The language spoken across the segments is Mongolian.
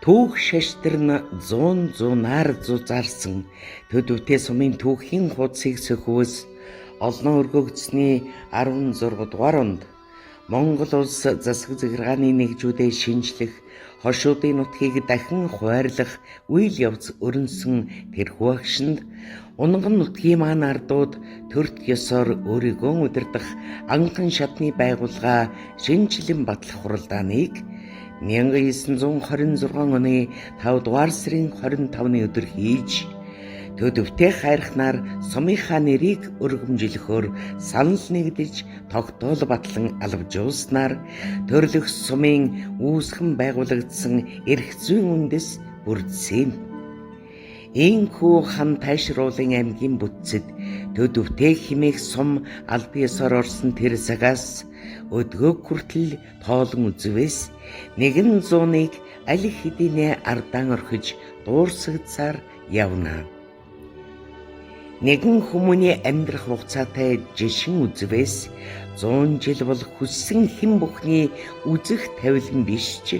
Түүх шаштрын 100-100-аар зузаарсан төдөвтэй сумын түүхийн хуудсыг сөхөвс олноо өргөгдсөний 16 дугаар онд Монгол улс засаг захиргааны нэгжүүдэд шинжлэх, хошуудын нутгийг дахин хуваарлах үйл явц өрнсөн тэрхүү агшинд унган нутгийн маань ардууд төрт ёсоор өөрийгөө удирдах анхан шатны байгууллага шинжилэн батлах хуралдааныг 1926 оны 5 дугаар сарын 25-ны өдөр хийж төдөвтэй хайрхнаар сумынхаа нэрийг өргөмжлөхөөр санал нэгдэж тогтоол батлан алвжуулснаар төрлөх сумын үүсгэн байгуулагдсан эрх зүйн үндэс бүрдсэн. Ийхүү хан тайшруулын аймгийн бүтцэд төдөвтэй химээх сум албан ёсоор орсон тэр цагаас өдгөө хүртэл тоолон үзвээс 100-ыг аль хэдийнэ ардаан орхиж дуурсагдсаар явна. Нэгэн хүмүүний амьдрах хугацаатай жишин үзвээс 100 жил бол хүссэн хэн бүхний үзэх тавилан биш ч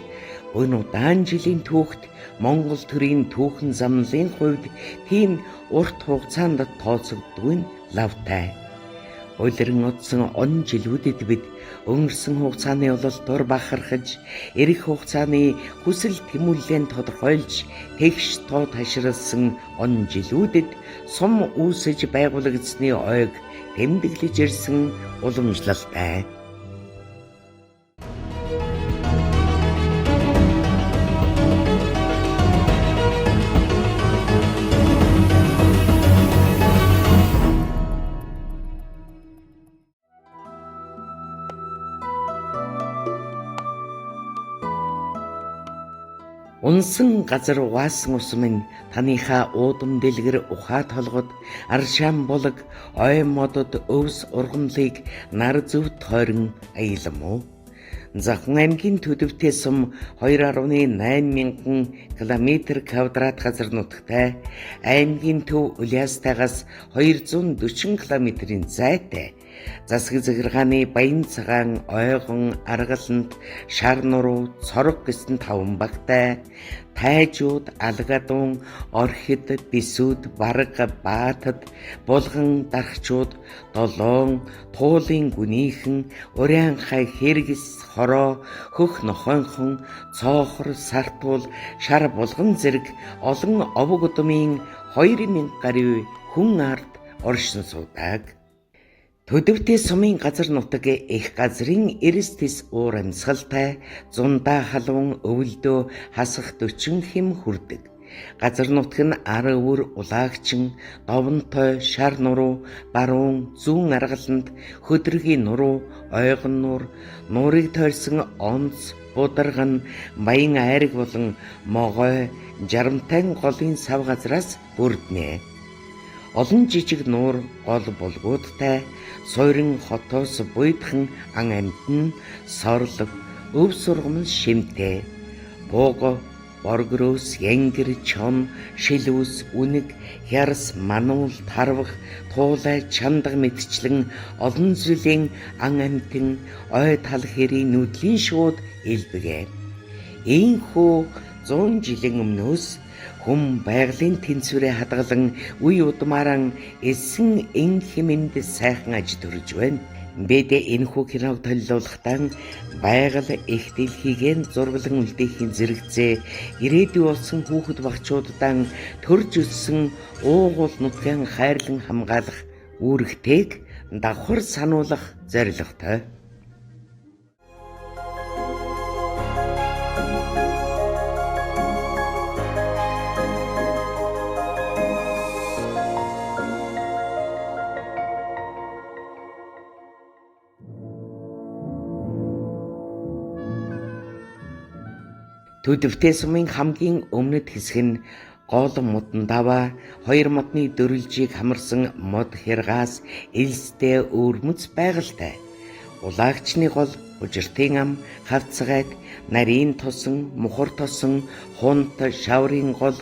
өнөө удаан жилийн түүхт Монгол төрийн түүхэн замналын хувьд тийм урт хугацаанд тооцогддог нь лавтай. Улиран удсан он жилүүдэд бид өнгөрсөн хугацааны ололтоор бахархаж, ирэх хугацааны хүсэл тэмүүллэн тодорхойлж, тэгш тоо ташралсан он жилүүдэд сум үүсэж байгуулагдсны ойг тэмдэглэж ирсэн уламжлалтай. Унсан газар угаасан ус минь таныхаа уудам дэлгэр ухаа толгод аршаан булаг ой модод өвс ургамлыг нар зөв тойрон аялам уу? Захын аймгийн төдөвтэй сум 2.8 мянган км квадрат газар нутагтай, аймгийн төв Улиастайгаас 240 км-ийн зайтай, засаг захиргааны Баян цагаан, ойгон, аргалант, шар нуруу, цорог гэсэн 5 багтай, тайжууд, алгадун, орхид, бисүүд, барга, баатад, булган, дархчууд, долоон, туулын гүнийхэн, урян хай хэрэгс, хороо, хөх нохойнхон, цоохор, сартуул, шар булган зэрэг олон овог удмын 2000 гаруй хүн ард оршин суудаг. Төдөвтэй сумын газар нутаг их газрын эрс тис уур амьсгалтай, зундаа халуун өвөлдөө хасах 40 хэм хүрдэг. Газар нутаг нь ар өвөр улагчин, довонтой, шар нуруу, баруун, зүүн аргаланд, хөдрөгийн нуруу, ойгон нуур, нуурыг тойрсон онц, бударган, баян айраг болон могой, жарамтай голын сав газраас бүрднэ. Олон жижиг нуур, гол булгуудтай, сойрон хотоос буйдхан ан амьтан, сорлог, өв сургамал шимтэй, бууго, боргөрөөс, янгэр, чон, шилүүс, үнэг, хярс, мануул, тарвах, туулай, чандаг мэдчлэн олон зүйлийн ан амьтан, ой тал хэрийн нүдлийн шууд илбэгэ. Ийхүү 100 жилийн өмнөөс хүм байгалийн тэнцвэрээ хадгалан үе удмааран эсэн эн хэмэнд сайхан аж төрж байна. Бид энэхүү киног төлөвлөлтөнд байгаль их дэлхийгэн зурглан үлдээхийн зэрэгцээ ирээдүй болсон хүүхэд багчуудаа төрж өссөн уугуул нутгийн хайрлан хамгаалах үүрэгтэйг давхар сануулах зорилготой. Төдөвтэй сумын хамгийн өмнөд хэсэг нь гол модон даваа 2 модны дөрвөлжийг хамарсан мод хэргаас элстэй өвөрмөц байгальтай. Улагчны гол ужиртын ам, хавцгайд, нарийн тосон, мухар тосон, хунт, шаврын гол,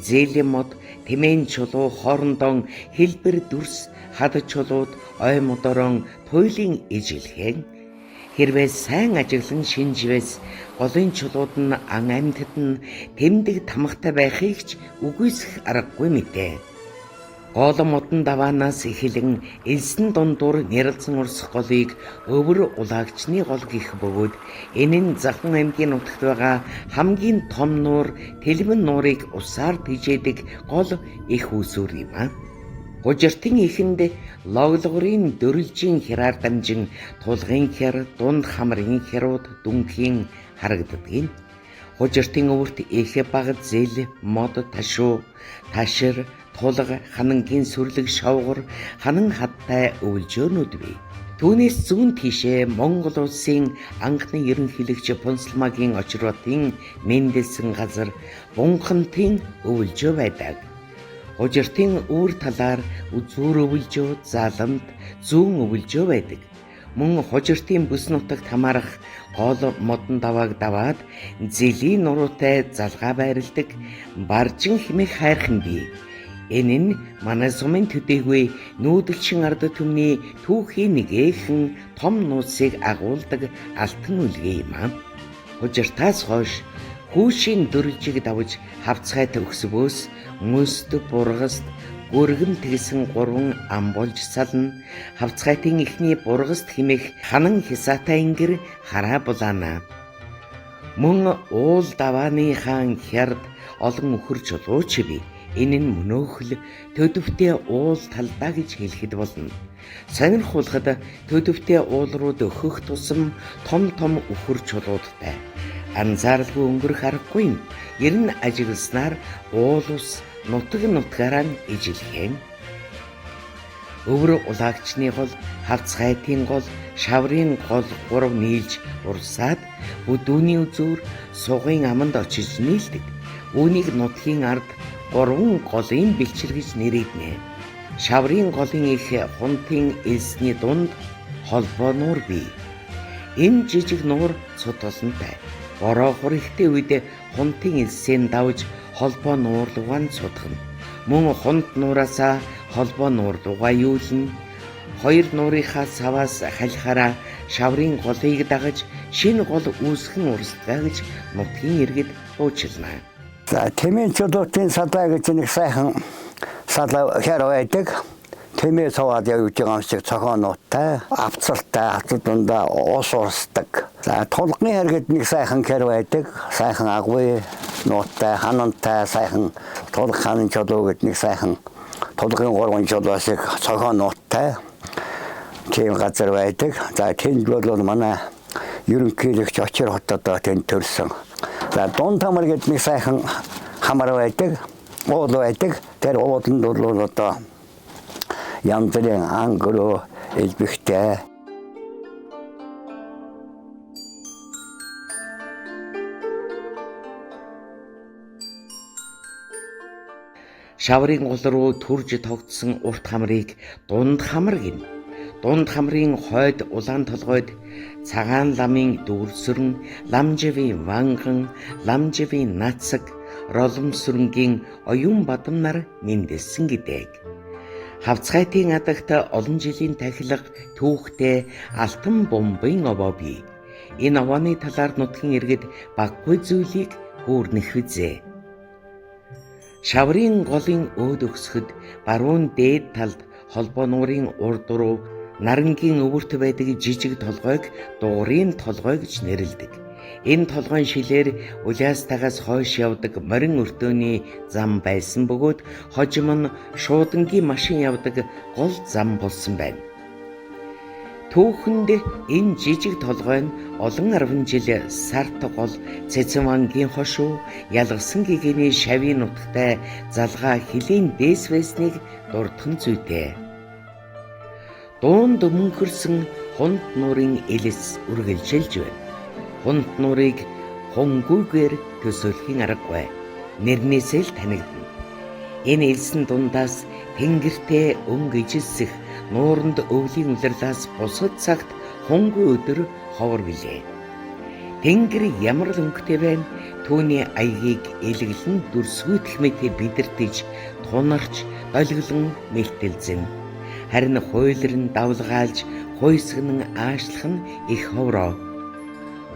зээлийн мод, тэмээн чулуу, хоорондон хэлбэр дүрс, хад чулууд, ой модорон туйлын ижилхэн Хэрвээ сайн ажиглан шинжвээс голын чулууд нь ан амьтад нь тэмдэг тамгатай байхыг ч үгүйсэх аргагүй мэтээ. Гол модон даваанаас эхлэн элсэн дундуур нэрэлсэн урсах голыг өвөр улагчны гол гэх бөгөөд энэ нь Захын аймгийн нутагт байгаа хамгийн том нуур Тэлмэн нуурыг усаар тэжээдэг гол их усүр юм а. Хужиртын ихэнд логлогрын дөрвөлжийн хяраар дамжин тулгын хяр, дунд хамрын хярууд дүнхийн харагддаг. Хужиртын өвөрт их баг зэл, мод, ташуу, ташир, тулга, ханангийн сүрлэг шовгор, ханан хаттай өвлжөөнүүд бий. Түүнээс зүүн тийшээ Монгол улсын анхны ерөнхийлөгч Пунсалмаагийн очротын мэндэлсэн газар Бунхантын өвлжөө байдаг. Хужиртын үүр талаар үзүүр өвлжөө, Заламт зүүн өвлжөө байдаг. Мөн хужиртын бүс нутагт хамаарах гол модон давааг даваад зэлийн нуруутай залгаа байрладаг баржин хэмээх хайрхан бий. Энэ нь манай сумын төдийгүй нүүдэлчин ард түмний түүхийн нэгэн том нууцыг агуулдаг алтан үлгээ юм аа. Хужиртаас хойш хүүшийн дөрвөлжийг давж хавцгай төгсвөөс мөст бургаст гөргөм тэгсэн 3 ам болж сална. Хавцгайтын ихний бургаст химэх ханан хисаатай ингэр хараа булаана. Мөн уул давааны хаан хярд олон өхөр чулууч бий. Энэ нь мөнөөхөл төдөвтэй уул талдаа гэж хэлэхэд болно. Сонирхуулахад төдөвтэй уул руу дөхөх тусам том өхөр чулуудтай. Анзааралгүй өнгөрөх аргагүй. Ер нь ажигласнаар уул ус нутгаараа ижилхэн. Өвөр улагчны гол, хавцгайтын гол, шаврын гол 3 нийлж урсаад бүдүүний үзүүр сугын аманд очиж нийлдэг. Үүнийг нутгийн ард 3 голын бэлчил гэж нэрийднэ. Шаврын голын их хунтын элсний дунд холбоо нуур бий. Энэ жижиг нуур цутгалантай. Бороо хүрхтэй үед хунтын элсийн давж холбоо нуур руугаа цутгана. Мөн хунт нуураасаа холбоо нуур руугаа юулна. Хоёр нуурынхаа саваас халихаараа шаврын голыг дагаж шинэ гол үүсгэн урсдгаа гэж нутгийн иргэд уучлана. За Тэмээ чулуутын салаа гэж нэг сайхан салаа хэр байдаг. Тэмээ суваад явж байгаа юм шиг цохоонуудтай, авцалтай, хатдундаа уус урсдаг. За тулгын хэргэд нэг сайхан хэр байдаг. Сайхан агвын нууттай, ханантай, сайхан тулг ханан чулуу гэд нэг сайхан тулгын 3 чулуу шиг цохоонуудтай тийм газар байдаг. За тэнд бол манай ерөнхийлөгч очир хотод тэнд төрсөн. За дунд хамар гэдэг нэг сайхан хамар байдаг, уул байдаг. Тэр ууланд бол одоо янз бүрийн ангөрөө элбэгтэй. Шаврын гол руу түрж тогтсон урт хамрыг дунд хамар гэнэ. Дунд хамрын хойд улаан толгойд цагаан ламын дүүрсүрэн, ламживын ванган, ламживын нацаг, роломсүрэнгийн оюун бадам нар мэндэлсэн гэдэг. Хавцгайтын адагт олон жилийн тахилга түүхтэй алтан бомбын овоо бий. Энэ овооны талаар нутгийн иргэд баггүй зүйлийг хүүрнэх үзээ. Шаврын голын өөд өгсөхөд баруун дээд талд холбоо нуурын урд руу нарангийн өвөрт байдаг жижиг толгойг дуурын толгой гэж нэрлэдэг. Энэ толгойн шилээр улаастагаас хойш явдаг морин өртөөний зам байсан бөгөөд хожим нь шуудангийн машин явдаг гол зам болсон байна. Түүхэнд энэ жижиг толгой нь олон 10 жил сарт гол Цэцэнвангийн хошуу ялгсан гэгэний шавийн нутагтай залгаа хилийн дээс байсныг дурдхан зүйтэй. Дуунд мөнхөрсөн хунт нуурын элэс үргэлжилж байна. Хунт нуурыг хунгүйгээр төсөөлхийн аргагүй. Нэрнээсээ л танигдана. Энэ элсэн дундаас тэнгэртэй өнгө ижилсэх нууранд өвлийн улирлаас бусад цагт хунгүй өдөр ховор билээ. Тэнгэр ямар л өнгөтэй байна, түүний аягийг элэглэн дүрсгүйдэх мэт бидэртэж тунарч долглон мэлтэлзэн. Харин хуйлар нь давлгаалж, хуйсгэн аашлах нь их ховроо.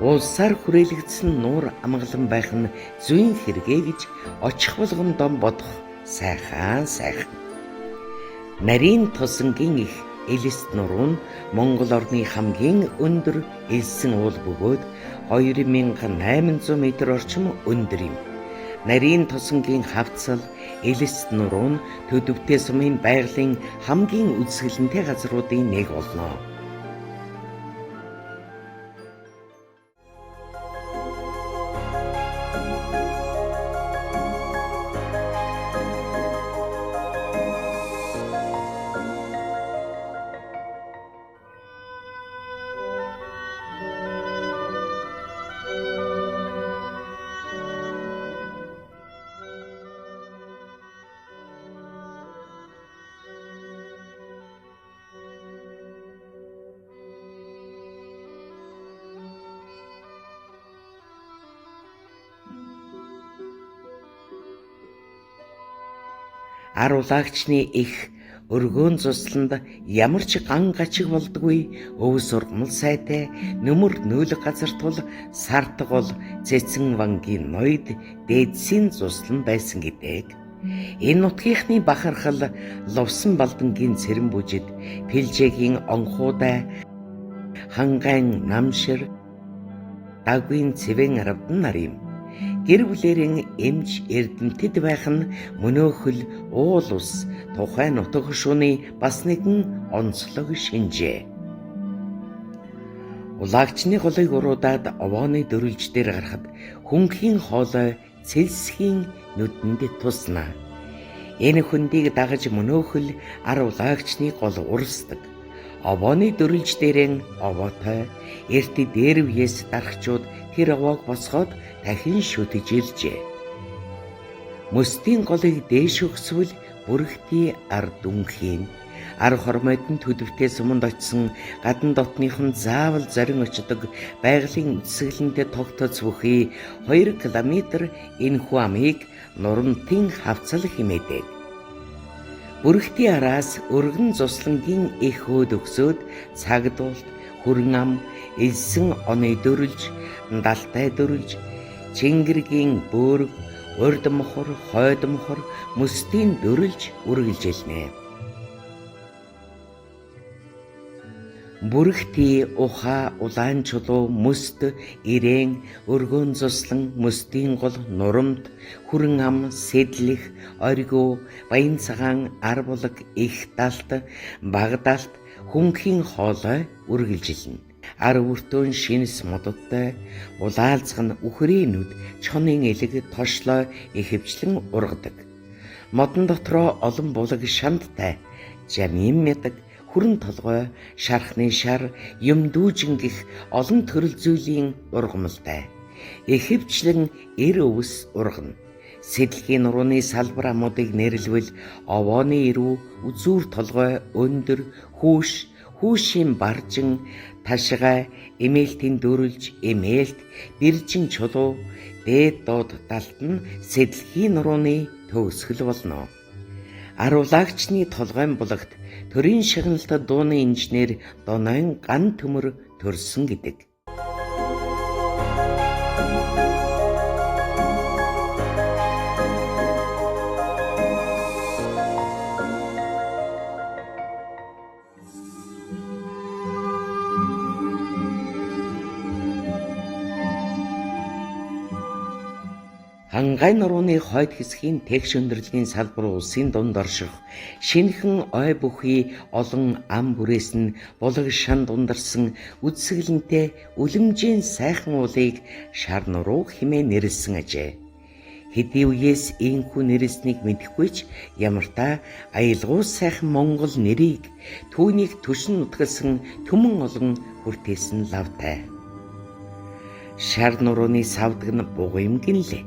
Улсаар хүрээлэгдсэн нуур амгалан байх нь зүйн хэрэгэ гэж очих болгондоо бодох сайхан. Нарийн тусангийн их Элист нуруу нь Монгол орны хамгийн өндөр элсэн уул бөгөөд 2800 м орчим өндөр юм. Нарийн тусангийн хавцал Элист нуруу нь Төдөвтэй сумын байгалийн хамгийн үзэсгэлэнтэй газруудын нэг болно. Ар улагчны их өргөөн цусланд ямар ч ган гачиг болдгүй өвс ургамал сайтай нөмөр нөөлөг газар тул сартаг бол цэцэн вангийн ноёд дээдсийн цуслан байсан гэдэг. Энэ нутгийнхны бахархал лувсан балдангийн цэрэн бүжид Пилжээгийн онхуудай хангайн намшир дагвын цэвэн аравдан нар юм. Гэр бүлэрийн эмч эрдэмтэд байх нь мөнөөхөл уул ус тухайн нутаг хушууны бас нэгэн онцлог шинжээ. Улагчны голыг уруудаад овооны дөрүлж дээр гарахад хөнгхийн хоолой цэлсхийн нүдэнд тусна. Энэ хөндийг дагаж мөнөөхөл ар улагчны гол урсдаг. Овооны дөрүлж дээрэн овоотой эрт дээр үеэс дарагчууд тэр овоог босгоод дахин шүтэж иржээ. Мөстийн голыг дээш өгсвөл бүрхтий ар дүнхийн ар хормойд нь Төдөвтэй суманд очисон гадна дотныхон заавал зорин очдог байгалийн үсгэлэнтэй тогтоц бүхий 2 км энэхүү амыг Нурантын хавцал хэмээдэг. Бүрхтий араас өргөн цуслангийн их өөд өгсөөд цагдуулт, хүрэн ам, элсэн оны дөрүлж, далтай дөрүлж, Чингэргийн бөөрг, урд мохор, хойд мохор, мөстийн дөрүлж үргэлжилнэ. Бүрхтий, ухаа, улаан чулуу, мөст, ирээн, өргөөн цуслан, мөстийн гол, нурамт, хүрэн ам, сэдлэх, оргио, баян цагаан, ар булаг, их далт, баг далт, хөнгхийн хоолой үргэлжилнэ. Ар өртөөн шинэс мододтой, улаалцах нь үхрийн нүд, чонын элэг, тошлой ихэвчлэн ургадаг. Модон дотроо олон булаг шандтай, жамин мядаг, хүрэн толгой, шархны шар, юм дүүжин гих олон төрөл зүйлийн ургамалтай. Ихэвчлэн эр өвс ургана. Сэдлэгийн нурууны салбар амуудыг нэрлэвэл овооны ирүү, үзүүр толгой, өндөр, хүүшийн баржин, ташгай, эмээлтийн дөрүлж, эмээлт, бэржин чулуу, дээд доод далт нь сэдлэгийн нурууны төгсгөл болно. Ар улагчны толгойн булагт төрийн шагналтай дууны инженер Донойн ган төмөр төрсөн гэдэг. Хангай нурууны хойд хэсгийн тэгш өндөрлөгийн салбар улсын дунд орших шинэхэн ой бүхий олон ам бүрээс нь булаг шан дундарсан үдсгэлэнтэй үлэмжийн сайхан уулыг шар нуруу хэмээн нэрлсэн ажээ. Хэдий үеэс ийхүү нэрлсэнийг мэдэхгүй ч ямар та аялгуус сайхан Монгол нэрийг түүнийг төшин нутгалсан түмэн олон хүртээсэн лавтай. Шар нурууны савдаг нь бугуймгэн лээ.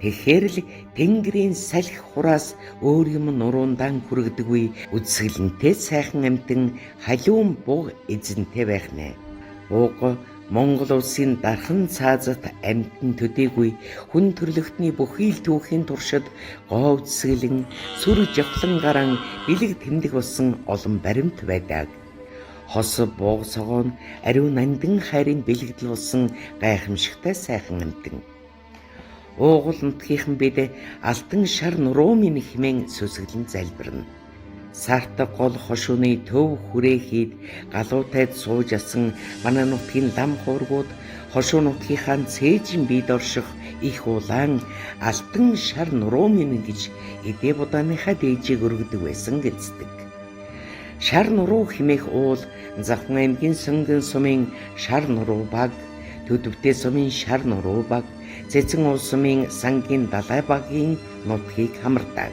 Тэгэхээр л тэнгэрийн салхи хураас өөр юм нуруундан хүрэгдэггүй үдсгэлэнтэй сайхан амтэн халуун буг эзэнтэй байх нэ. Буг Монгол улсын дархан цаазат амьтан төдийгүй хүн төрлөختний бүхий л түүхийн туршид гоо үсгэлэн сүр жавхлан гарan бэлэг тэмдэг болсон олон баримт байдаг. Хос бууг согоон ариун нандин хайрын бэлэгдэл болсон гайхамшигтай сайхан амьтан. Уугуул нутгийнхан бид алтан шар нуруу минь хэмээн сүсгэлэн залбирна. Сарта гол хошууны төв хүрээхийд галуутайд сууж асан манай нутгийн лам хуургууд хошуу нутгийнхаа цээжин бийд орших их улаан алтан шар нуруу минь гэж эдээ будааныхаа дээжийг өргөдөг байсан гэцдэг. Шар нуруу хэмээх уул Завхан аймгийн Сонгон сумын шар нуруу баг, Төдөвтэй сумын шар нуруу баг, Цэцэн улс сумын Сангийн далай багийн нутгийг хамардаг.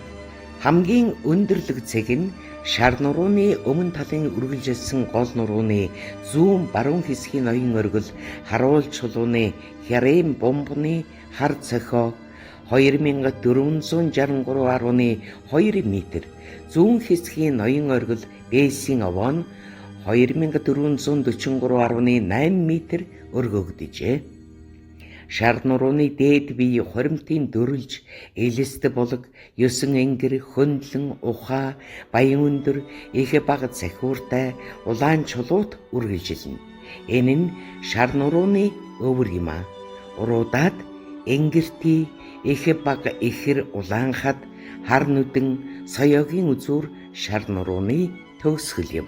Хамгийн өндөрлөг цэг нь шар нурууны өмнө талын үргэлжилсэн гол нурууны зүүн баруун хэсгийн ноён оргил харуулж чулууны хярэм бомбны хар цохио 2463.2 м, зүүн хэсгийн ноён оргил бээсийн овоо нь 2443.8 м өргөгдөжээ. Шар нурууны дээд бие хоримтын дөрүлж, элэст булаг, ёсон энгэр, хөндлөн, ухаа, баян өндөр, их баг захиуртай, улаан чулуут үргэлжилнэ. Энэ нь шар нурууны өвөр юм а. Уруудаад энгэрти, их баг ихэр улаан хад, хар нүдэн, соёогийн үзүүр шар нурууны төгсгөл юм.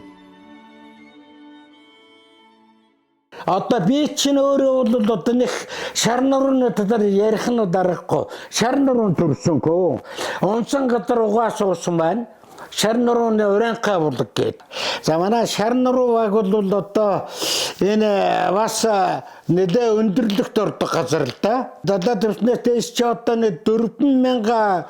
Одоо би чинь өөрөө бол одоо нэг шар нурууны талаар ярих нь дарахгүй. Шар нуруунд төрсөнкөө. Унсан газар угаас уусан байна. Шар нурууны урянхай булаг гээд. За манай шар нуруу баг бол одоо энэ бас нэлээ өндөрлөгт ордог газар л да. Далаа төвснээс дэс чи одоо нэг 4000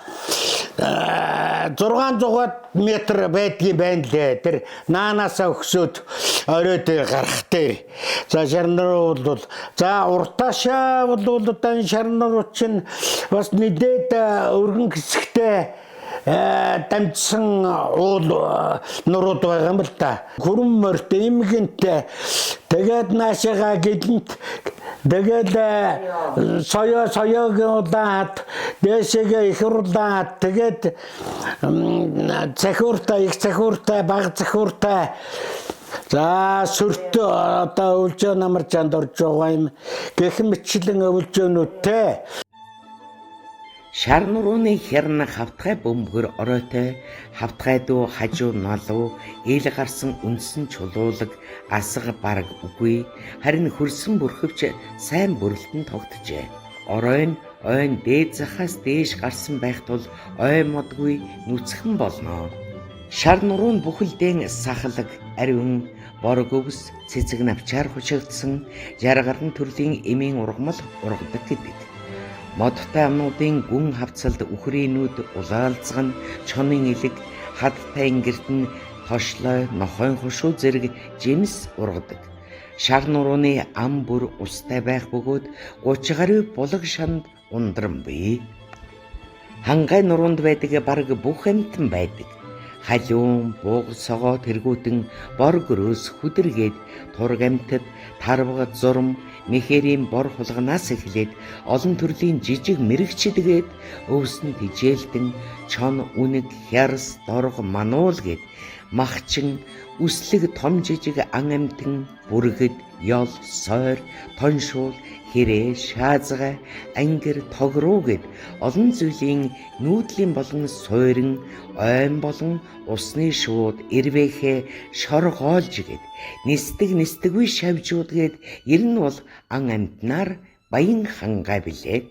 600 метр байдгийн байна лээ. Тэр наанаасаа өгсөд оройд гарах дээр. За шар нуруу бол за уртаашаа бол одоо шар нуруу чинь бас нэлээд өргөн хэсэгтэй дамжсан уул нурууд байгаа юм л да. Хүрэн морьт имгэнтэй тэгээд наашаага гэлэнт тэгээд соёогийн улаат дэшегээ их улаат тэгээд захиуртай их захиуртай баг захиуртай за сүрт одоо өвлжөө намар чанд орж байгаа юм гэх мэтчлэн өвлжөөнүүдтэй. Шар нурууны хярна хавтгай бөмбөр оройтой, хавтгай дуу хажуу налуу, ил гарсан үндсэн чулуулаг, асаг бараг үгүй, харин хөрсөн бүрхэвч сайн бүрэлдэн тогтжээ. Орой нь ойн дээд захаас дээш гарсан байх тул ой модгүй нүцгэн болно. Шар нуруунд бүхэлдээ сахалаг, ариун, борог өвс, цэцэг навчаар хучигдсан, жаргарын төрлийн эмийн ургамал ургадаг гэдэг. Модтой амнуудын гүн хавцалд үхрийнүүд улаалцган, чонын илэг, хадтай ингэрт нь тошлой, нохойн хушуу зэрэг жимс ургадаг. Шар нурууны ам бүр устай байх бөгөөд 30 гаруй булаг шанд ундран бий. Хангай нуруунд байдаг бараг бүх амьтан байдаг. Халиун, бууг, согоо тэргүүтэн, бор гөрөөс хүдэргээд тург амьтад, тарвгад зурм, мэхэрийн бор хулганаас эхлээд олон төрлийн жижиг мэрэгчдэгээд өвсөнд хижээлтэн, чон, үнэг, хярс, дорго, мануул гээд махчин, үслэг том жижиг ан амьтан, бүргэд, ёл, сойр, тоншуул, хэрээ, шаазгай, ангир, тогруу гээд олон зүйлийн нүүдлийн болон суурин, ойн болон усны шууд, ирвэхэ, шоргоолж гээд нисдэггүй шавжууд гээд ер нь бол ан амьтнаар баян хангай билээ.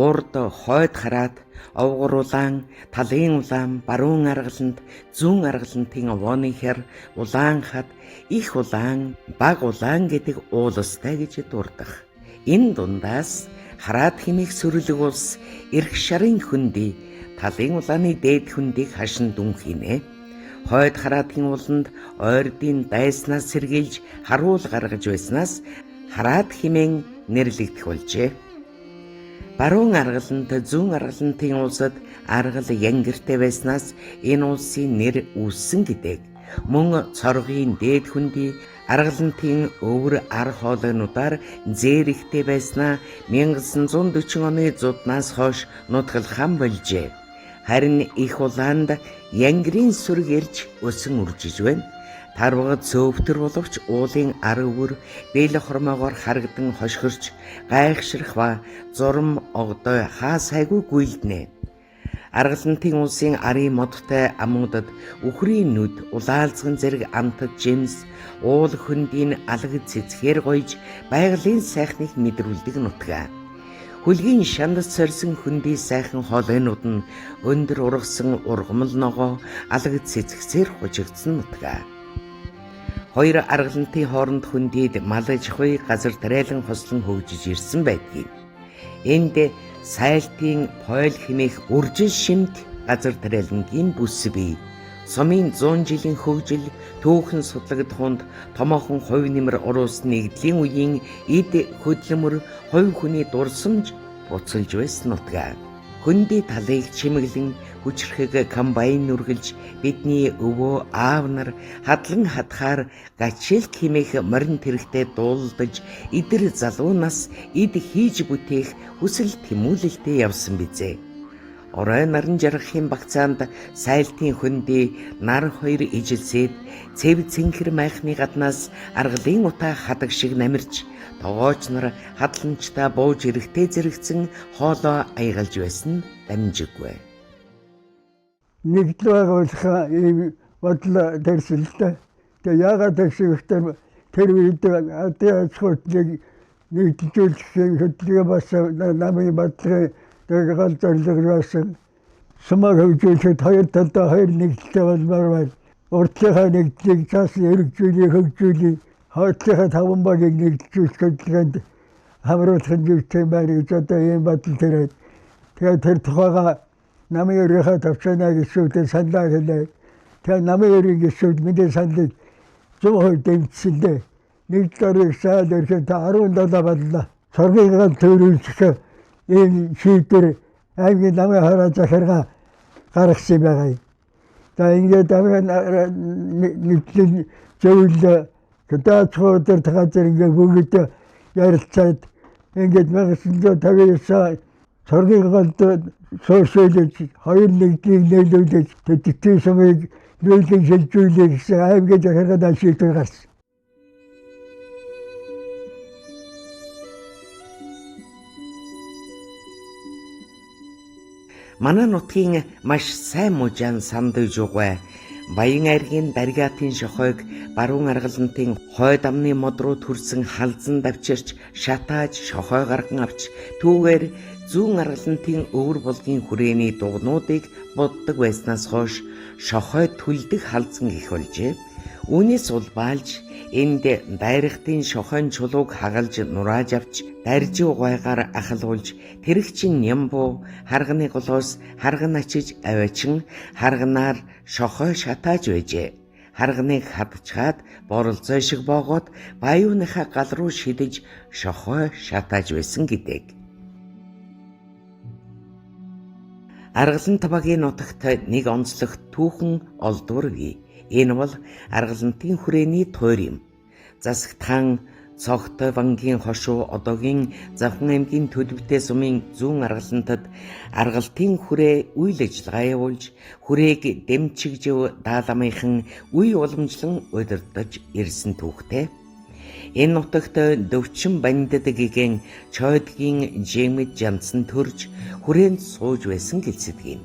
Урд хойд хараад овгоруулан талын улаан баруун аргаланд зүүн аргалантын овооны хэр улаан хад их улаан баг улаан гэдэг уулстай гэж дурдах. Энэ дундаас хараад хэмээх сүрлэг улс эрх шарын хөндөй талын улааны дээд хөндийг хашин дүн хийнэ. хойд хараадын ууланд ойрдын дайснаас сэргийлж харуул гаргаж байснаас хараад хэмээн нэрлэгдэх болжээ. Баруун аргалант зүүн аргалантын улсад аргал янгиртэй байснаас энэ улсын нэр үүссэн гэдэг. Мөн цоргийн дээд хөндөй аргалантын өвөр ар хоолойнуудаар зээрэгтэй байснаа 1940 оны зуднаас хойш нутгалхан болжээ. Харин их улаанд янгирийн сүрэг ирж өсөн үржиж байна. Тарвагад цөөвтөр боловч уулын ар өвөр бэлэг хормоогоор харагдан хошгирч гайхширх ба зурм огдой хаа сайгүй гүйлднэ. Аргалантын улсын арын модтой амуудад үхрийн нүд, улаалзган зэрэг амтад жимс, уул хөндийн алгад цэцгээр гойж байгалийн сайхныг мэдрүүлдэг нутгаа. Хүлгийн шандас сорьсон хөндий сайхан хоолойнууд нь өндөр ургасан ургамал ногоо алгад цэцгсээр хужигдсан нутгаа. Хоёр аргалантын хооронд хөндийд мал аж ахуй газар тариалан хослон хөгжиж ирсэн байдгийг. Энд сайлтын пойл хэмээх үржил шимт газар тариалангийн бүс бий. Сумын 100 жилийн хөгжил түүхэн судлагдах хүнд томоохон хувь нэмэр оруулсан нэгдлийн үеийн эд хөдлөмөр хувь хүний дурсамж буцалж байсан нутгаа. Хөндий талыг чимэглэн хүчрхэг комбайн нүргэлж бидний өвөө аав нар хадлан хатахаар гачилт хэмээх морин тэрэгтэй дуулдаж идэр залуунаас эд хийж бүтээх хүсэл тэмүүлэлтэд явсан бизээ. Орой наран жаргахын багцаанд сайлтын хөндий нар хоёр ижилсээд цэв цэнхэр майхны гаднаас аргалын утаа хадаг шиг намирч тогооч нар хадламжтай бууж эрэхтэй зэрэгцэн хоолоо аягалж байсан дамжиггүй. Нэгд байгуулахаа ийм бодлоо төрсөлтөө. Тэгээ яагаад тэгшивхтэй тэр үед адиачхуудлыг нэгдүүлэх хөдөлгөөн бас намын бодлогын гал зорилго байсан. Сумаг хөгжүүлэхэд хоёр талдаа хоёр нэгдэлтэй болмоор байна. Уртлынхаа нэгдлийг цаас эргжүүлээ хөгжүүлээ. Хойдлынхаа таван багийг нэгдүүлэх хөдөлгөөнд хамруулах нь юутай байна гэж одоо ийм бодол төрөөд. Тэгээд тэр тухайга намын өрийнхөө тавчаанаа гişүүдээ саналаа хэлээ. Тэгээд намын өрийн гişүүд мэдээ саналыг 100% дэмжсэндээ нэг дөрөв сая өрхөд 17 боллоо. Цоргийн гал төрүүлчих ийм шийдвэр аймгийн намын хороо захиргаа гаргасан байгаа юм. За ингээд нэгдлийн зөвлөлөө даачхуудад газар ингээд бүгд ярилцаад ингээд 1959 цоргийн галд сууршуулж хоёр нэгдлийг нийлүүлж тэтгэврийн сумыг нийлэн шилжүүлэх гэсэн аймгийн захиргааны шийдвэр гарсан. Манай нутгийн маш сайн мужаан сандж угай Баян айргийн даргаатын шохойг баруун аргалантын хойд амны мод руу төрсөн халзан давчирч шатааж шохой гарган авч түүгээр зүүн аргалантын өвөр булгийн хүрээний дугнуудыг боддог байснаас хойш шохой түлдэх халзан гэх болжээ. Үүнээс улбаалж энд дайрагтын шохойн чулууг хагалж нурааж авч даржи угайгаар ахалуулж тэрэгчин нямбуу харганы голоос харган ачиж аваачин харганаар шохой шатааж байжээ. Харганыг хадчаад боролцоо шиг боогоод баяуныхаа гал руу шидэж шохой шатааж байсан гэдэг. Аргалан табагийн нутагт нэг онцлог түүхэн олдвор бий. Энэ бол аргалантын хүрээний тойр юм. Засагтхан цогтой вангийн хошуу одоогийн Завхан аймгийн Төлөвтэй сумын зүүн аргалантад аргалтын хүрээ үйл ажиллагаа явуулж хүрээг дэмчигжив дааламынхан үе уламжлан удирдах ирсэн түүхтэй. Энэ нутагт дөвчин бандад гэгэн чойдгийн жимэд жансан төрж хүрээнд сууж байсан гэлцэдгийм.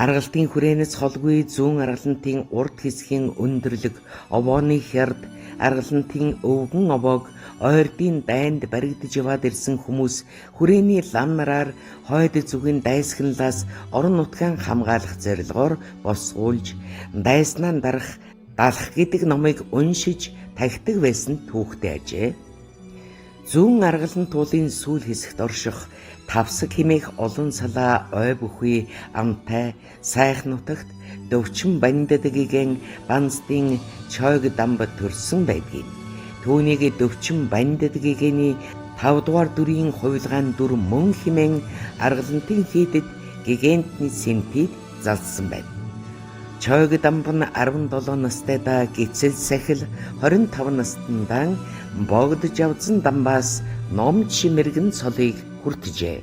Аргалтын хүрээнээс холгүй зүүн аргалантын урд хэсгийн өндөрлөг овооны хярд аргалантын өвгөн овоог ойрдын дайнд баригдаж яваад ирсэн хүмүүс хүрээний лам нараар хойд зүгийн дайсагналаас орон нутгаан хамгаалах зорилгоор босгуулж дайснаа дарах гэдэг номыг уншиж тагтдаг байсан түүхтэй ажээ. Зүүн аргалан туулын сүүл хэсэгт орших тавсаг хэмээх олон салаа ой бүхий амтай сайхан нутагт дөвчин бандадгийн банздын чойг дамб төрсөн байдгийг. Түүнийг дөвчин бандадгийн 5 дугаар дүрийн хувилгаан дүр мөн хэмээн аргалантын хийдэд гигантны синтед залсан байна. Чойг дамб нь 17 настайдаа гисэл сахил 25 настандаа богдож явсан дамбаас ном чимэргэн цолыг хүртжээ.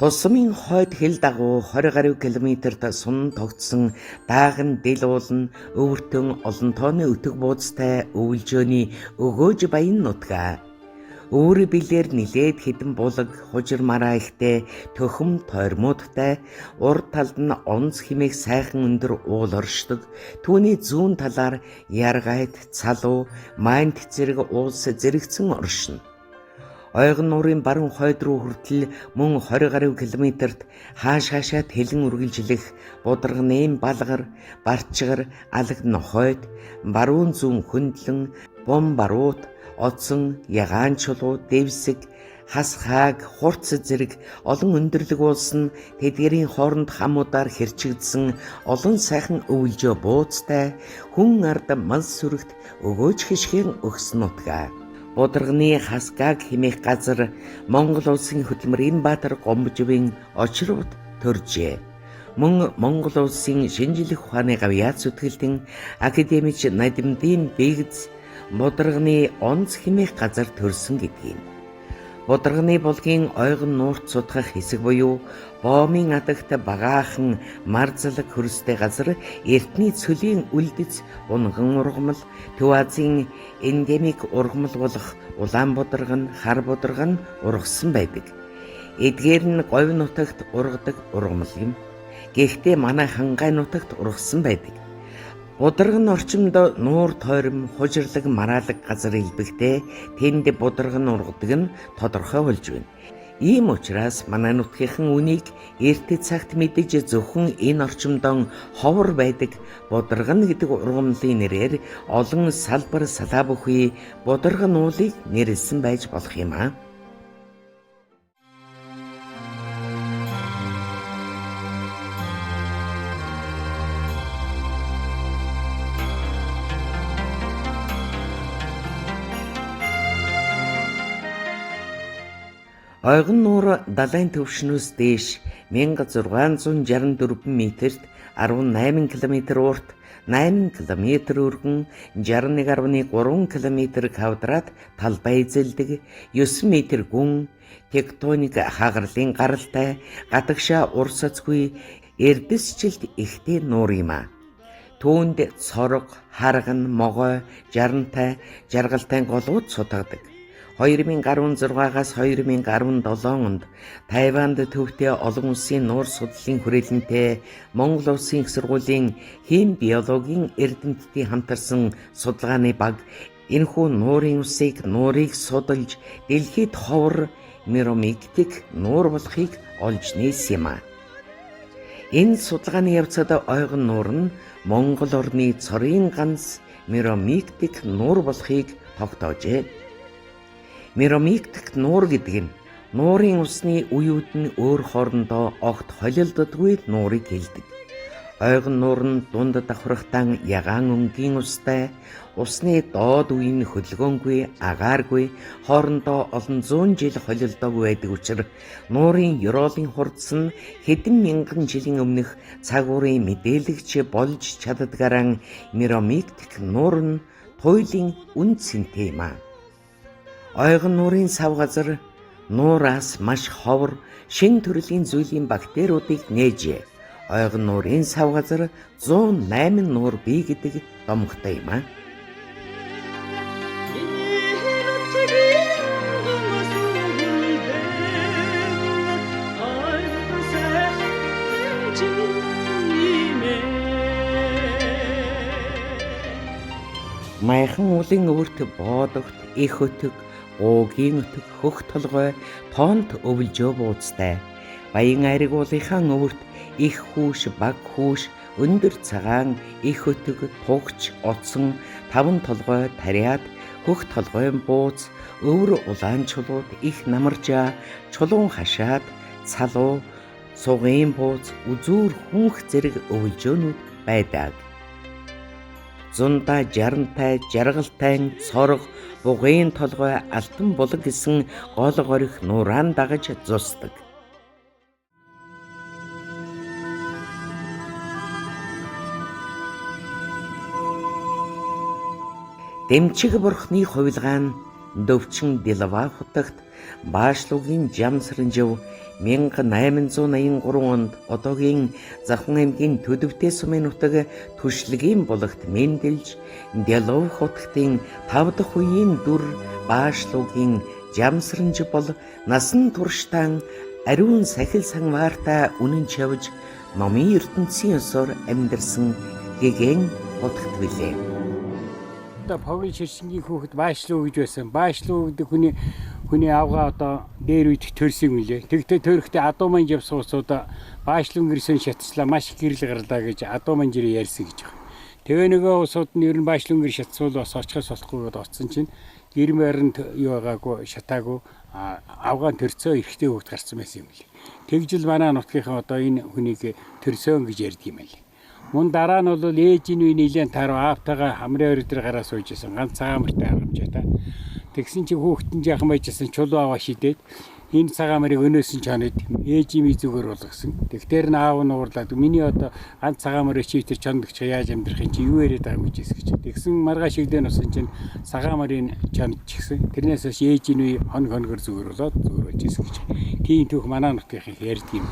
Тусмын хойд хил дагуу 20 гаруй километрт сун тогтсон дааган дэл уулан өвөртөн олон тооны өтөг буудастай өвөлжөөний өгөөж баян нутгаа. Өөр билээр нилээд хідэн булаг хужир мараа ихтэй төхөм тойрмуудтай урд талд нь онц химээх сайхан өндөр уул оршдог. Түүний зүүн талаар яргайт цалуу майнт зэрэг уус зэрэгцэн оршино. Ойгон нуурын баруун хойд руу хүртэл мөн 20 гаруй километрт хаашаашаад хэлэн үргэлжлэх бударганы балгар, барчгар, алаг нохойд, баруун зүүн хөндлөн, бом баруут, оцсон, ягаан чулуу, дэвсэг, хас хааг, хурц зэрэг олон өндөрлөг уулсан тэдгэрийн хооронд хамуудаар хэрчигдсэн олон сайхан өвөлжөө бууцтай хүн ард мал сүрэгт өгөөж хишгэн өгсөн нутгаа. Бударганы хасгааг хэмээх газар Монгол улсын хөдөлмөрийн баатар Гомбожвын очрууд төржээ. Мөн Монгол улсын шинжлэх ухааны гавьяац зүтгэлтэн академич Надимдийн Бэгз Бударганы онц хэмээх газар төрсөн гэдгийг. Бударганы булгийн ойгон нуурт судах хэсэг буюу боомын адагт багаахан марзалаг хөрстэй газар эртний цөлийн үлдэц унган ургамал Төв Азийн эндемик ургамал болох улаан бударган, хар бударган ургасан байдаг. Эдгээр нь говь нутагт ургадаг ургамал юм. Гэхдээ манай хангай нутагт ургасан байдаг. Бударган орчимд нуур тойром хужирлаг мараалаг газар илбэгтэй тэнд бударган ургадаг нь тодорхой болж байна. Ийм учраас манай нутгийнхан үнийг эрт цагт мэдэж зөвхөн энэ орчимдон ховор байдаг бударган гэдэг ургамлын нэрээр олон салбар салаа бүхий бударган уулыг нэрлсэн байж болох юм аа. Ойгон нуур далайн төвшнөөс дээш 1664 метрт 18 км урт, 8 км өргөн 61.3 км квадрат талбай эзэлдэг, 9 м гүн тектоник хагарлын гаралтай гадагшаа урсацгүй эрдэсжилт ихтэй нуур юм а. Түүнд цорог, харган, могой, жарантай, жаргалтай голууд сутгадаг. 2016-аас 2017 онд Тайванд төвтэй олон улсын нуур судлалын хүрээлэнтэй Монгол Улсын их сургуулийн хим биологийн эрдэмтдийн хамтарсан судалгааны баг энэхүү нуурын усыг нуурыг судалж дэлхийд ховор миромиктик нуур болохыг олж нээсэн юм а. Энэ судалгааны явцад ойгон нуур нь Монгол орны цорын ганц миромиктик нуур болохыг тогтоожээ. Миромиктик нуур гэдэг нь нуурын усны үеүүд нь өөр хоорондоо огт холилддоггүй нуурыг хэлдэг. Ойгон нуур нь дунд давхрахтан ягаан өнгийн устай, усны доод үе нь хөдөлгөөнгүй, агааргүй, хоорондоо олон зуун жил холилдоогүй байдаг учраас нуурын ёроолын хурц нь хэдэн мянган жилийн өмнөх цагуурын мэдээлэгч болж чаддагаараа миромиктик нуур нь туйлын үн цэнтэй юм а. Ойгон нуурын сав газар нуураас маш ховор шин төрлийн зүйлийн бактериудыг нээжээ. Ойгон нуурын сав газар 108 нуур бий гэдэг домогтой юм а. Майхан уулын өвөрт боодогт их өтөг, гуугийн өтөг хөх толгой тоонт өвлжөө бууцтай. Баян айраг уулынхаа өвөрт их хүүш, баг хүүш, өндөр цагаан их өтөг, тугч, оцсон, таван толгой тариад, хөх толгойн бууц, өвөр улаан чулууд, их намаржаа, чулуун хашаад, салуу, сугын бууц, үзүүр хүнх зэрэг өвлжөөнүүд байдаг. Зундаа жарантай, жаргалтай, сорго, бугын толгой алтан булаг гэсэн гол горих нураан дагаж зусдаг. Дэмчиг бурхны хувилгаа нь Дөвчин Делава хотогт Баашлуугийн Жамсранжив 1883 онд одоогийн Захун аймгийн Төдөвтэй сумын нутаг Түшлэгийн булагт мэндэлж Делав хотын 5 дахь үеийн дүр Баашлуугийн Жамсранжив бол насан туршдаа ариун сахил сангваартай үнэн чавж номын ертөнцийн ёсоор амьдарсан гэгэн хотогт билээ. Погл Ширшингийн хүүхэд Баашлуу гэж байсан. Баашлуу гэдэг хүний авгаа одоо дээр үйд төрсөн мөлий. Тэгтээ төрөхдөө адуу манжив суусуудаа Баашлуун гэрсэн шатчлаа маш их гэрэл гарлаа гэж адуу манжираа ярьсан гэж байна. Тэгээ нөгөө усууд нь ер нь Баашлуун гэр шатсуул бас очихоос болохгүйгээд оцсон чинь гэрмээр нь юу байгаагүй шатаагүй авгаа төрцөө эрэхтэй хүүхэд гарсан байсан юм лээ. Тэгжил манай нутгийнхаа одоо энэ хүнийг төрсөн гэж ярьдаг юм лээ. Мөн дараа нь бол ээжийн үе нэлээд таруу аавтайгаа хамрын орой дээр гараа сууж исэн ганц цагаан мөртэй харгамжаа та. Тэгсэн чинь хүүхдэн жаахан байжсэн чулуу аваа шидээд энэ цагаан мөрийг өнөөсөн чанад ээжийн үе зүгээр болгосон. Тэгтэр нь аав нь уурлаад миний одоо ганц цагаан мөрөө чи тэр чондогч яаж амьдрах юм чи юу яриад байгаа юм гэж хэлсэн гэж. Тэгсэн маргааш игдэн усан чинь цагаан мөрийн чонд чигсэн. Тэрнээс хойш ээжийн үе хоногор зүгээр болоод зүгээр болж исэн гэж. Тийм түүх манай нутгийнхыг ярьдаг юм.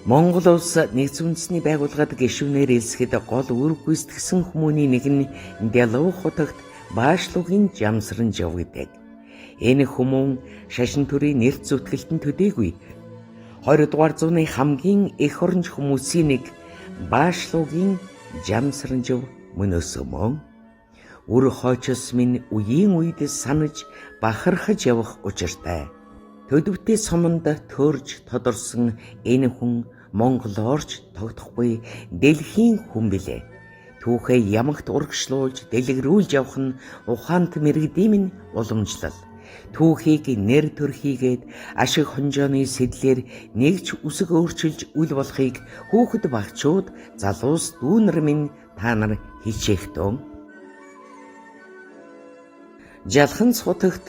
Монгол улс нэгдсэн үндэсний байгууллагад гишүүнээр элсэхэд гол үр гүйцэтгсэн хүмүүний нэг нь Делав хотогт Баашлуугийн Жамсранжив гэдэг. Энэ хүмүүн шашин төрийн нэрт зүтгэлтэн төдийгүй 20 дугаар зууны хамгийн эх оронч хүмүүсийн нэг Баашлуугийн Жамсранжив мөнөөс мөн үр хойчос минь үеийн үед санаж бахархаж явах учиртай. Төдөвтэй суманд төрж тодорсон энэ хүн Монгол орж тогтохгүй дэлхийн хүн билээ. Түүхээ ямагт урагшлуулж дэлгэрүүлж явах нь ухаант мэрэгдэм нь уламжлал. Түүхийг нэр төрхийгээд ашиг хонжооны сэтлэр нэгч үсэг өөрчилж үл болохыг хүүхэд багчууд залуус дүүнэр минь та нар хичээхтэн. Жалханц хотогт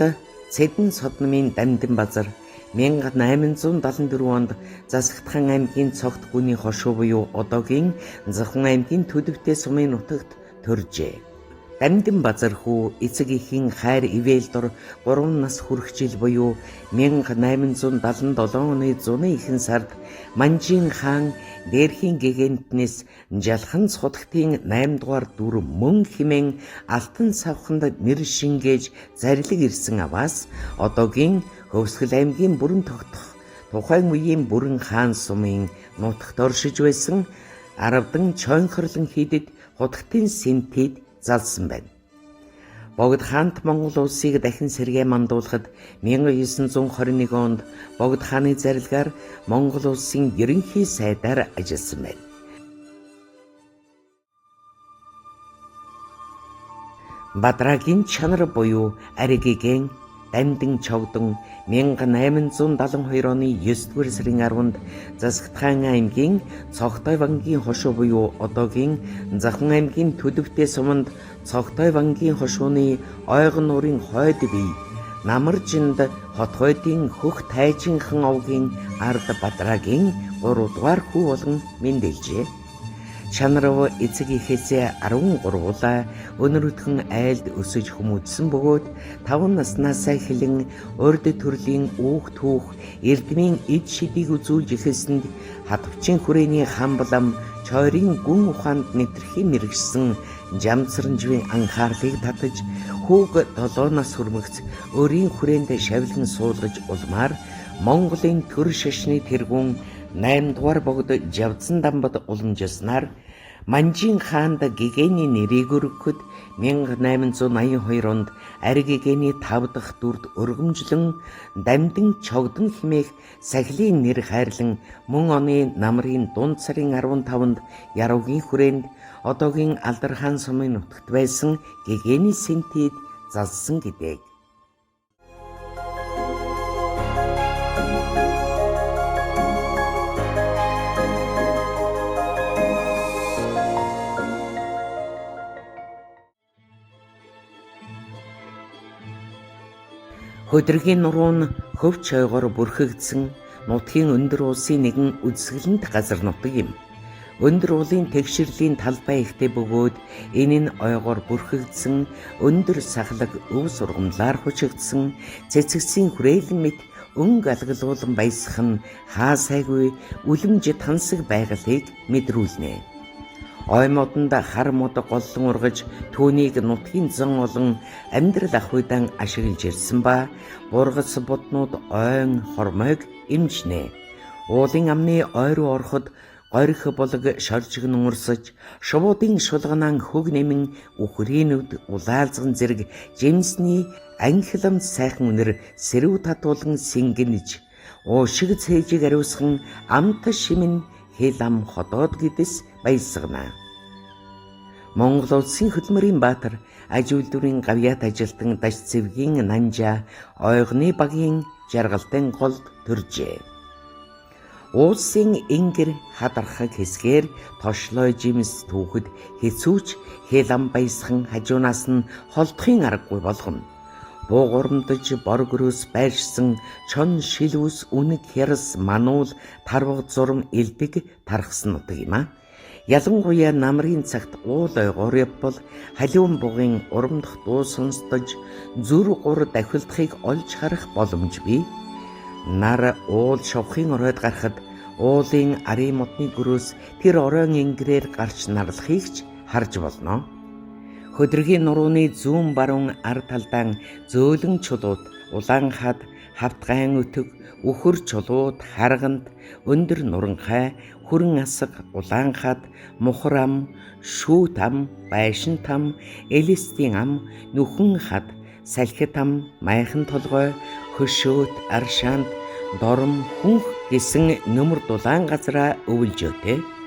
Цэдэн содномын Дамдын базар 1874 онд Засагтхан аймгийн цогт гүний хошуу буюу одоогийн Захун аймгийн Төдөвтэй сумын нутагт төржээ. Дамдын базар хүү эцэг эхийн хайр ивэл дор 3 нас хүрэх жил буюу 1877 оны зуны ихэнх сард Манжин хаан дээрхийн гэгэнтнээс Жалханц хотын 8 дугаар дүр мөн химэн алтан савханд нэр шингээж зарлиг ирсэн аваас одоогийн Хөвсгөл аймгийн бүрэн тогтох тухайн үеийн бүрэн хаан сумын нутагт оршиж байсан Аравдан чойнхорлон хийдэд хотын синтэд залсан байна. Богд хаант Монгол улсыг дахин сэргээ мандуулахад 1921 онд Богд хааны зарилгаар Монгол улсын ерөнхий сайдаар ажилласан байна. Бадрагийн чанар буюу Аригигийн Дамдын чогдон 1872 оны 9-р сарын 10-нд Засагтхан аймгийн Цогтой вангийн хошуу буюу одоогийн Захун аймгийн Төдөвтэй суманд Цогтой вангийн хошууны ойгон нуурын хойд бие Намаржинд хот хойдын хөх тайжинхан овгийн ард Бадрагийн 3 дугаар хүү болон мэндэлжээ. Чанарав эцэг эхээсээ 13 өнөрөдхөн айлд өсөж хүмүүжсэн бөгөөд 5 наснаас эхлэн урд төрлийн үүх түүх эрдмийн эд шидийг үзүүлж эхэлсэнд хатвчин хүрээний хамблам чойрын гүн ухаанд нэвтрхи мэрэгсэн Жамсранживын анхаарлыг татаж хүүг 7 нас хүрмэгц өөрийн хүрээнд шавлан суулгаж улмаар Монголын төр шашны тэргүүн 8 дугаар богд Жавдсан дамбад уламжилснаар Манжин хаанд гэгэний нэрийг өргөхөд 1882 онд ари гэгэний 5 дахь дүрд өргөмжлөн дамдин чогдон хэмээх сахилын нэр хайрлан мөн оны намрын дунд сарын 15-нд Яравгийн хүрээнд одоогийн Алдархан сумын нутагт байсан гэгэний сэнтид залсан гэдэг. Хөдөргийн нуруу нь хөвч ойгоор бүрхэгдсэн нутгийн өндөр улсын нэгэн үзэсгэлэнт газар нутаг юм. Өндөр уулын тэгшэрлийн талбай ихтэй бөгөөд энэ нь ойгоор бүрхэгдсэн өндөр сахлаг өв сургамлаар хучигдсан цэцэгсийн хүрээлэн мэт өнг алгалуулан баясах нь хаа сайгүй үлэмж тансаг байгалыг мэдрүүлнэ. Ой модонд хар мод голлон ургаж түүнийг нутгийн зан олон амьдрал ахуйдан ашиглаж ирсэн ба бургац буднууд ойн хормойг имжнэ. Уулын амны ой руу ороход горих болог шоржиг нуурсаж шувуудын шулганан хөг нэмэн үхрийнүүд улаалзган зэрэг жимсний анхиламж сайхан үнэр сэрв татуулан сингэнэж уушиг цээжиг ариусхан амт шимэн хэл ам ходоод гэдэс баясгана. Монгол улсын хөдөлмөрийн баатар аж үйлдвэрийн гавьяат ажилтан Даш Цэвгийн Нанжа ойгны багийн жаргалтай голд төржээ. Уулсын ингэр хадархаг хэсгээр тошлой жимс түүхэд хэцүүч хэл ам баясхан хажуунаас нь холдохын аргагүй болгоно. Буугурамдаж боргөрөөс байршсан чон шилүүс үнэг хярас мануул тарваг зурм элдэг тархсан нутаг юм а. Ялангуяа намрын цагт уул ойгоор явбал халиун бугын урамдах дуу сонсдож зүр гур дахилдахыг олж харах боломж бий. Нар уул шовхын оройд гарахад уулын арын модны гөрөөс тэр оройн ингэрээр гарч нарлахыг ч харж болно. Хөдөргийн нурууны зүүн баруун ар талдан зөөлөн чулууд, улаан хад, хавтгайн өтөг, үхэр чулууд, харгант, өндөр нуранхай, хүрэн асаг, улаан хад, мухар ам, шүүт ам, байшин там, элестийн ам, нүхэн хад, салхит ам, майхан толгой, хөшөөт, аршаанд, дорм, хүнх гэсэн нөмөр дулаан газараа өвөлжөөтэй.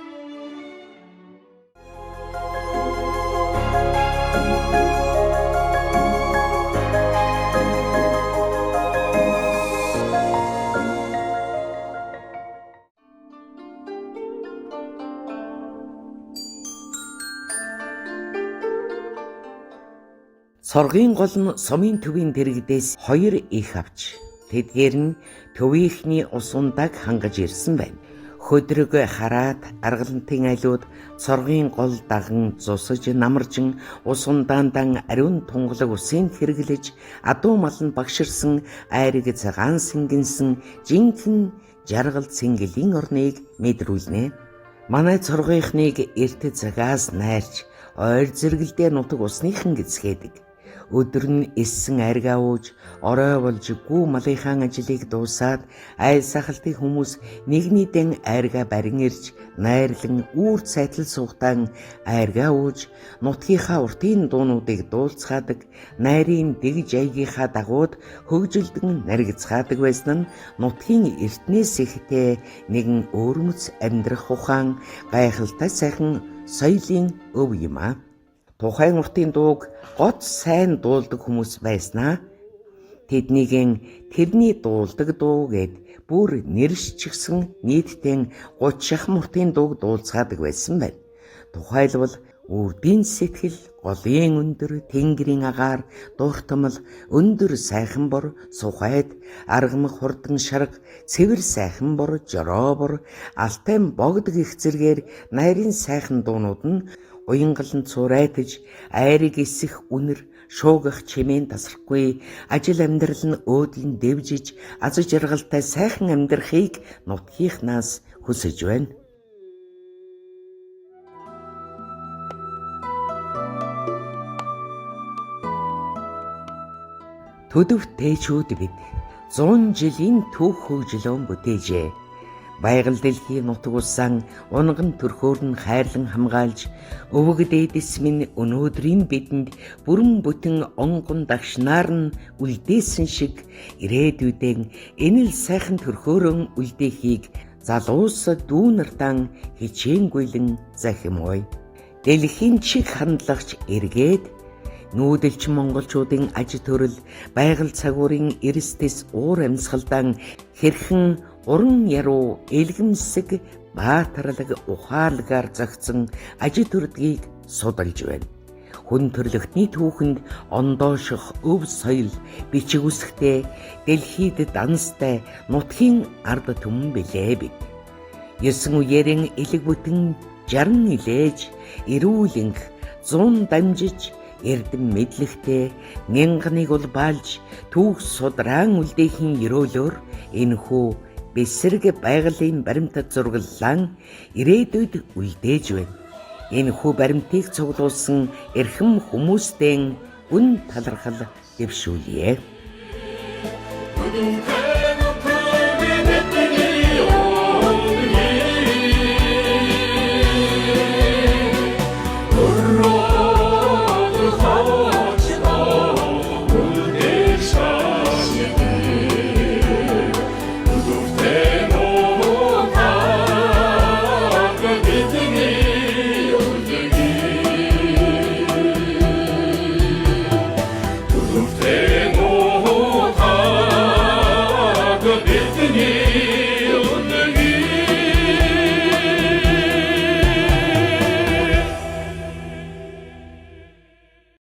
Соргийн гол нь сумын төвийн дэрэгдээс 2 их авч тэдгээр нь төвийнхний ус ундааг хангаж ирсэн байна. Хөдрөг хараад аргалантын айлууд соргийн гол даган зусаж намаржин ус ундаандан ариун тунгалаг усын хэрэглэж адуу мал нь багширсан айрыг цагаан сингэнсэн жинхэнэ жаргал цэнгэлийн орныг мэдрүүлнэ. Манай цоргийнхныг эрт цагаас найрч ойр зэрэгэлдээ нутаг усныхан гэцгээдэг. Өдөр нь эссэн аргаа ууж орой болж гүү малынхаа ажлыг дуусаад айл сахалтын хүмүүс нэг нийтэн аргаа барин ирж найрлан үүр цайтал суугтан аргаа ууж нутгийнхаа уртын дуунуудыг дуулцгаадаг, найрын дэгж аягийнхаа дагууд хөгжилдөн наригцгаадаг байсан нь нутгийн эртнээс ихтэй нэгэн өөрмөц амьдрах ухаан гайхалтай сайхан соёлын өв юм а. Тухайн уртын дууг гот сайн дуулдаг хүмүүс байснаа тэднийгэн тэрний дуулдаг дуу гэд бүр нэршчихсэн нийтдээ 30 шахам уртын дууг дуулцгаадаг байсан байна. Тухайлбал үрдийн сэтгэл, голын өндөр, тэнгэрийн агаар, дуртамал, өндөр сайхан бор, сухайд, аргамах хурдан шарга, цэвэр сайхан бор, жорообор, алтайн богд гэх зэргээр найрын сайхан дуунууд нь уянгалан цурайтаж, айрыг эсэх үнэр, шуугах чимээн тасрахгүй, ажил амьдрал нь өөдийн дэвжиж, аз жаргалтай сайхан амьдрахыг нутгийнхнаас хүсэж байна. Төдөвт тэйчүүд бид 100 жилийн түүх хөгжлөөн бүтээжээ. Байгаль дэлхийн нутаг усан унган төрхөөр нь хайрлан хамгаалж өвөг дээдэс минь өнөөдрийн бидэнд бүрэн бүтэн онгон дагшнаар нь үлдээсэн шиг ирээдүйдэн энэ л сайхан төрхөөрөн үлдээхийг залуус дүүнартан хичээнгүйлэн захимой. Дэлхийн чиг хандлагч эргээд нүүдэлч монголчуудын аж төрөл байгаль цагуурын эрсдэс уур амьсгалдан хэрхэн уран яруу элгэмсэг баатарлаг ухаалгаар загцсан аж төрдгийг судалж байна. Хүн төрлөختний түүхэнд ондооших өв соёл бичиг үсгтэй дэлхийд данстай нутгийн ард түмэн билээ бид. 9 үеэрэн элэг бүтэн 60 илээж эрүүлэнх 100 дамжиж эрдэм мэдлэгтэй нянганыг улбаалж түүх судраан үлдээхийн ерөөлөөр энэхүү бэсрэг байгалийн баримтад зурглалан ирээдүйд үлдээж байна. Энэхүү баримтыг цуглуулсан эрхэм хүмүүстэн гүн талархал дэвшүүлье.